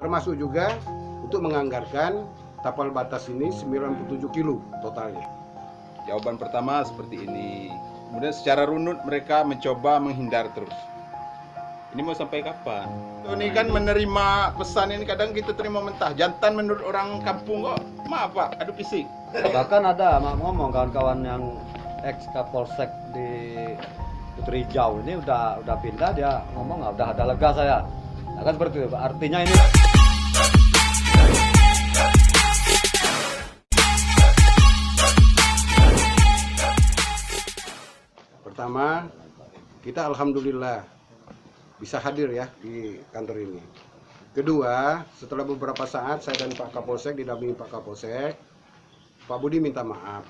Termasuk juga untuk menganggarkan tapal batas ini 97 kilo totalnya. Jawaban pertama seperti ini. Kemudian secara runut mereka mencoba menghindar terus. Ini mau sampai kapan? Ini kan menerima pesan ini kadang kita terima mentah. Jantan menurut orang kampung kok. Maaf Pak, adu fisik. Bahkan ada ngomong kawan-kawan yang ex Kapolsek di Putri Hijau ini udah pindah, dia ngomong udah ada lega saya. Nah, kan seperti itu. Artinya ini pertama, kita alhamdulillah bisa hadir ya di kantor ini. Kedua, setelah beberapa saat saya dan Pak Kapolsek didampingi Pak Kapolsek, Pak Budi minta maaf.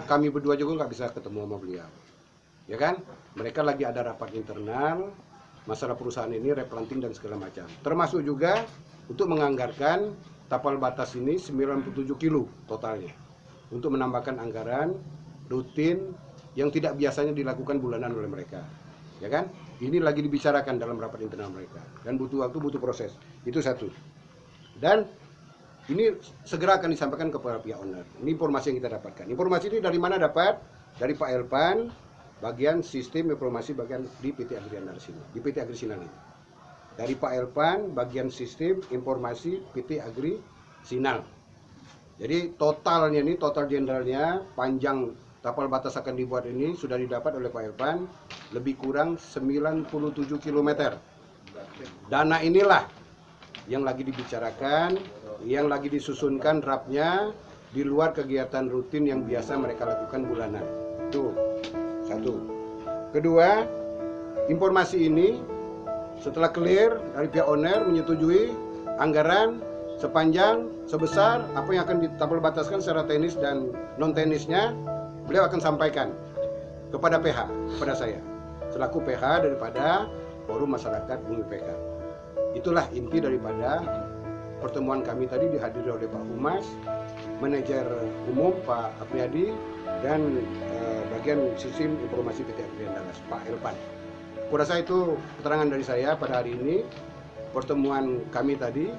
Kami berdua juga nggak bisa ketemu sama beliau. Ya kan? Mereka lagi ada rapat internal, masalah perusahaan ini, replanting dan segala macam. Termasuk juga untuk menganggarkan tapal batas ini 97 kilo totalnya. Untuk menambahkan anggaran rutin yang tidak biasanya dilakukan bulanan oleh mereka. Ya kan? Ini lagi dibicarakan dalam rapat internal mereka. Dan butuh waktu, butuh proses. Itu satu. Dan ini segera akan disampaikan kepada pihak owner. Ini informasi yang kita dapatkan. Informasi ini dari mana dapat? Dari Pak Elpan, bagian sistem informasi bagian di PT Agri Andar sini, di PT Agri Sinan ini. Dari Pak Elpan, bagian sistem informasi PT Agri Sinan. Jadi totalnya ini, total generalnya, panjang tapal batas akan dibuat ini sudah didapat oleh Pak Elpan lebih kurang 97 km. Dana inilah yang lagi dibicarakan, yang lagi disusunkan draftnya di luar kegiatan rutin yang biasa mereka lakukan bulanan. Itu satu. Kedua, informasi ini setelah clear dari pihak owner menyetujui anggaran sepanjang sebesar apa yang akan ditapal bataskan secara teknis dan non teknisnya, beliau akan sampaikan kepada PH, kepada saya selaku PH daripada Forum Masyarakat Bumi PK. Itulah inti daripada pertemuan kami tadi, dihadiri oleh Pak Humas, manajer umum Pak Apriyadi, dan bagian sistem informasi PT Agri Andalas Pak Elpan. Kurasa itu keterangan dari saya pada hari ini. Pertemuan kami tadi,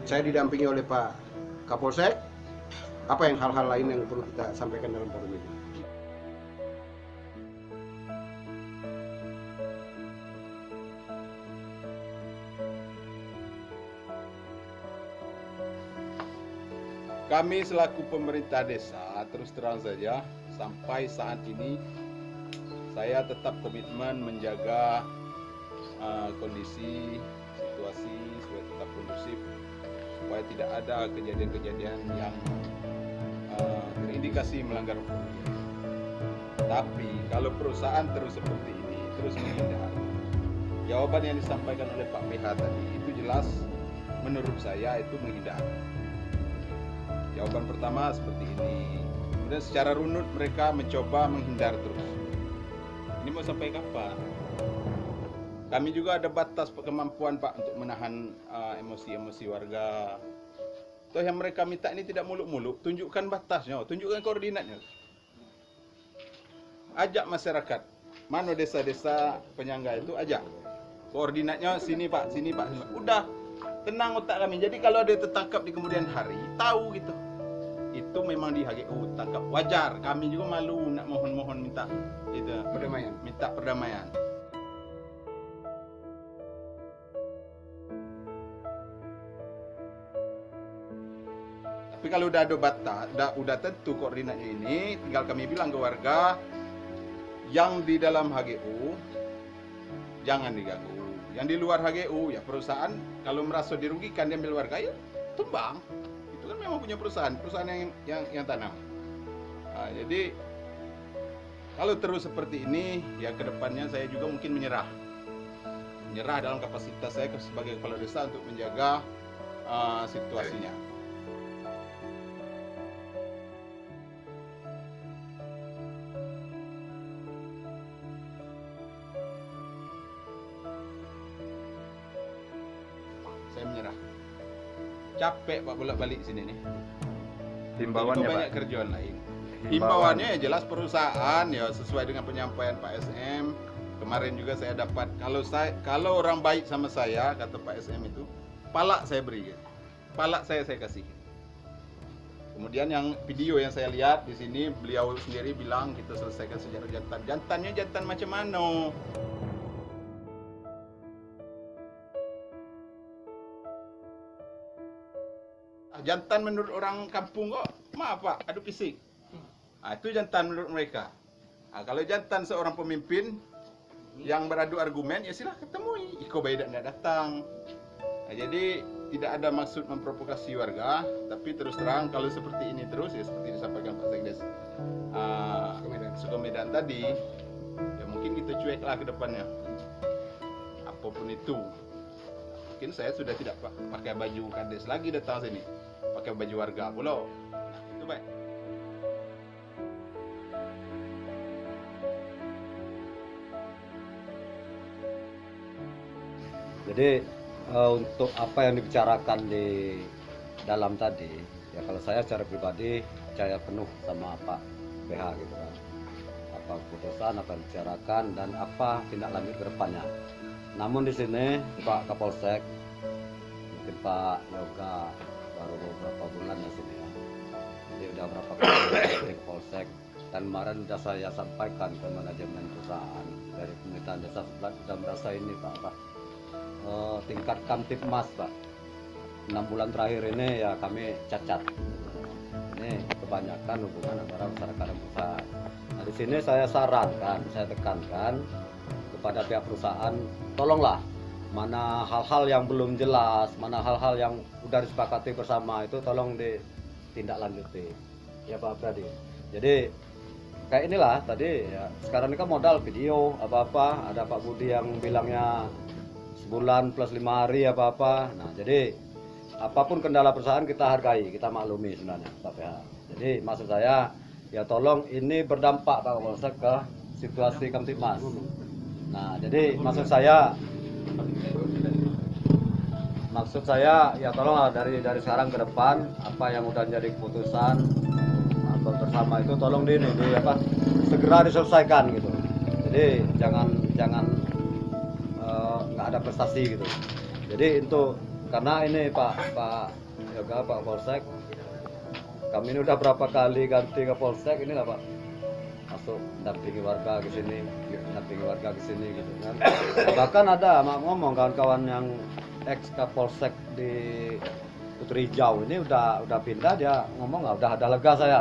saya didampingi oleh Pak Kapolsek. Apa yang hal-hal lain yang perlu kita sampaikan dalam forum ini? Kami selaku pemerintah desa terus terang saja sampai saat ini saya tetap komitmen menjaga kondisi situasi supaya tetap kondusif, supaya tidak ada kejadian-kejadian yang terindikasi melanggar hukum. Tapi kalau perusahaan terus seperti ini, terus menghindar, jawaban yang disampaikan oleh Pak PH tadi itu jelas menurut saya itu menghindar. Jawaban pertama seperti ini. Kemudian secara runut mereka mencoba menghindar terus. Ini mau sampai kapan? Kami juga ada batas kemampuan Pak untuk menahan emosi-emosi warga. Toh yang mereka minta ini tidak muluk-muluk, tunjukkan batasnya, tunjukkan koordinatnya. Ajak masyarakat. Mana desa-desa penyangga itu, ajak. Koordinatnya sini Pak, sini Pak. Udah, tenang otak kami. Jadi kalau ada tertangkap di kemudian hari, tahu gitu. Itu memang di HGU tangkap, wajar. Kami juga malu nak mohon-mohon minta itu Perdamaian. minta perdamaian. Tapi kalau udah ada batas, udah tentu koordinatnya ini, tinggal kami bilang ke warga yang di dalam HGU jangan diganggu. Yang di luar HGU ya perusahaan kalau merasa dirugikan diambil warga ya tumbang. Itu kan memang punya perusahaan yang tanam. Nah, jadi kalau terus seperti ini ya kedepannya saya juga mungkin menyerah dalam kapasitas saya sebagai kepala desa untuk menjaga situasinya. Saya menyerah. Capek Pak bolak-balik sini nih. Himbauannya banyak Pak. kerjaan lain. Himbauannya ya jelas perusahaan ya sesuai dengan penyampaian Pak SM. Kemarin juga saya dapat kalau orang baik sama saya kata Pak SM itu palak saya beri, palak saya kasih. Kemudian yang video yang saya lihat di sini, beliau sendiri bilang kita selesaikan sejarah jantan. Jantannya jantan macam mana? Jantan menurut orang kampung kok, maaf Pak, adu fisik. Itu jantan menurut mereka. Kalau jantan seorang pemimpin yang beradu argumen, ya silahkan temui. Iko Baida tidak datang. Jadi tidak ada maksud memprovokasi warga, tapi terus terang kalau seperti ini terus, ya seperti disampaikan Pak Sekdes Sukomedan tadi, ya mungkin kita cueklah ke depannya. Apapun itu. Mungkin saya sudah tidak pakai baju kades lagi datang sini, pakai baju warga pula. Itu baik. Jadi untuk apa yang dibicarakan di dalam tadi, ya kalau saya secara pribadi percaya penuh sama Pak PH gitu kan. Apa keputusan, apa yang dibicarakan, dan apa tindak lanjut ke depannya. Namun di sini Pak Kapolsek, mungkin Pak Yoga baru beberapa bulan di sini ya. Jadi udah berapa kali di Kapolsek, dan kemarin sudah saya sampaikan ke manajemen perusahaan dari pemerintahan desa sebelah, sudah merasa ini Pak tingkat Kamtibmas Pak. 6 bulan terakhir ini ya kami cacat. Ini kebanyakan hubungan antara masyarakat dan perusahaan. Nah di sini saya sarankan, saya tekankan kepada pihak perusahaan, tolonglah mana hal-hal yang belum jelas, mana hal-hal yang udah disepakati bersama itu tolong ditindaklanjuti. Ya Pak Pradi. Jadi kayak inilah tadi ya, sekarang ini kan modal video apa-apa, ada Pak Budi yang bilangnya sebulan plus 5 hari apa-apa. Nah jadi apapun kendala perusahaan kita hargai, kita maklumi sebenarnya Pak PH. Jadi maksud saya ya tolong ini berdampak Pak Kapolsek ke situasi Kamtibmas. Nah jadi maksud saya ya tolonglah dari sekarang ke depan apa yang udah jadi keputusan apa bersama itu tolong segera diselesaikan gitu. Jadi jangan nggak ada prestasi gitu. Jadi karena ini Pak Yoga, Pak Polsek, kami ini udah berapa kali ganti ke Polsek ini lah Pak, masuk dampingi warga ke sini gitu kan. Bahkan ada ngomong kawan-kawan yang ex Kapolsek di Putri Hijau ini udah pindah, dia ngomong nggak udah ada lega saya.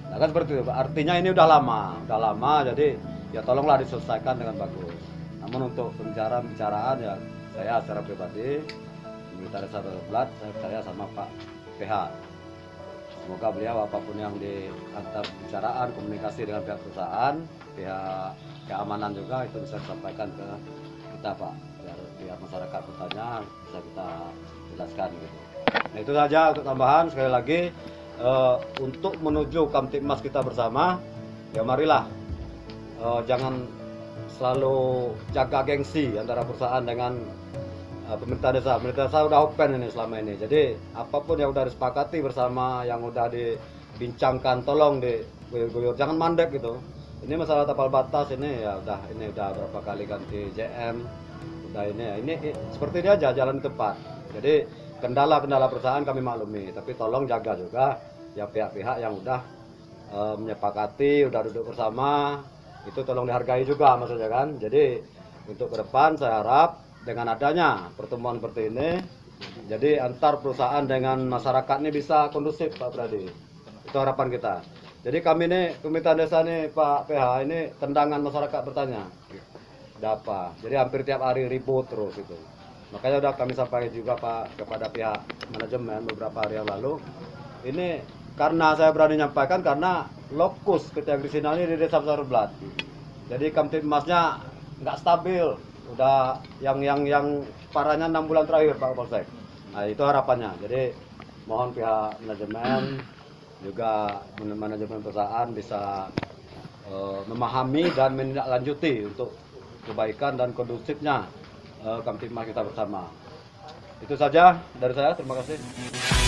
Nah kan seperti itu, artinya ini udah lama, jadi ya tolonglah diselesaikan dengan bagus. Namun untuk pembicaraan ya saya secara pribadi minta desa Berblat, saya percaya sama Pak PH. Semoga beliau apapun yang diantar pembicaraan, komunikasi dengan pihak perusahaan, pihak keamanan juga itu bisa disampaikan ke kita Pak, biar pihak masyarakat bertanya bisa kita jelaskan gitu. Nah itu saja untuk tambahan. Sekali lagi untuk menuju Kamtibmas kita bersama, ya marilah jangan selalu jaga gengsi antara perusahaan dengan pemerintah desa. Pemerintah desa udah open ini selama ini. Jadi apapun yang udah disepakati bersama, yang udah dibincangkan, tolong diguyur, jangan mandek gitu. Ini masalah tapal batas ini ya udah berapa kali ganti JM. Udah ini seperti ini aja jalan tepat. Jadi kendala perusahaan kami maklumi, tapi tolong jaga juga ya pihak-pihak yang udah menyepakati, udah duduk bersama. Itu tolong dihargai juga maksudnya kan. Jadi untuk ke depan saya harap dengan adanya pertemuan seperti ini, jadi antar perusahaan dengan masyarakat ini bisa kondusif Pak Pradi. Itu harapan kita. Jadi kami ini pemerintahan desa ini Pak PH ini tendangan masyarakat bertanya. Ada apa? Jadi hampir tiap hari ribut terus itu. Makanya udah kami sampaikan juga Pak kepada pihak manajemen beberapa hari yang lalu. Ini karena saya berani menyampaikan karena lokus PT Agrisina ini di Desa Berblat. Jadi Kamtibmasnya nggak stabil. Udah yang parahnya 6 bulan terakhir Pak Polsek. Nah itu harapannya. Jadi mohon pihak manajemen juga manajemen perusahaan bisa memahami dan menindaklanjuti untuk kebaikan dan kondusifnya Kamtibmas kita bersama. Itu saja dari saya. Terima kasih.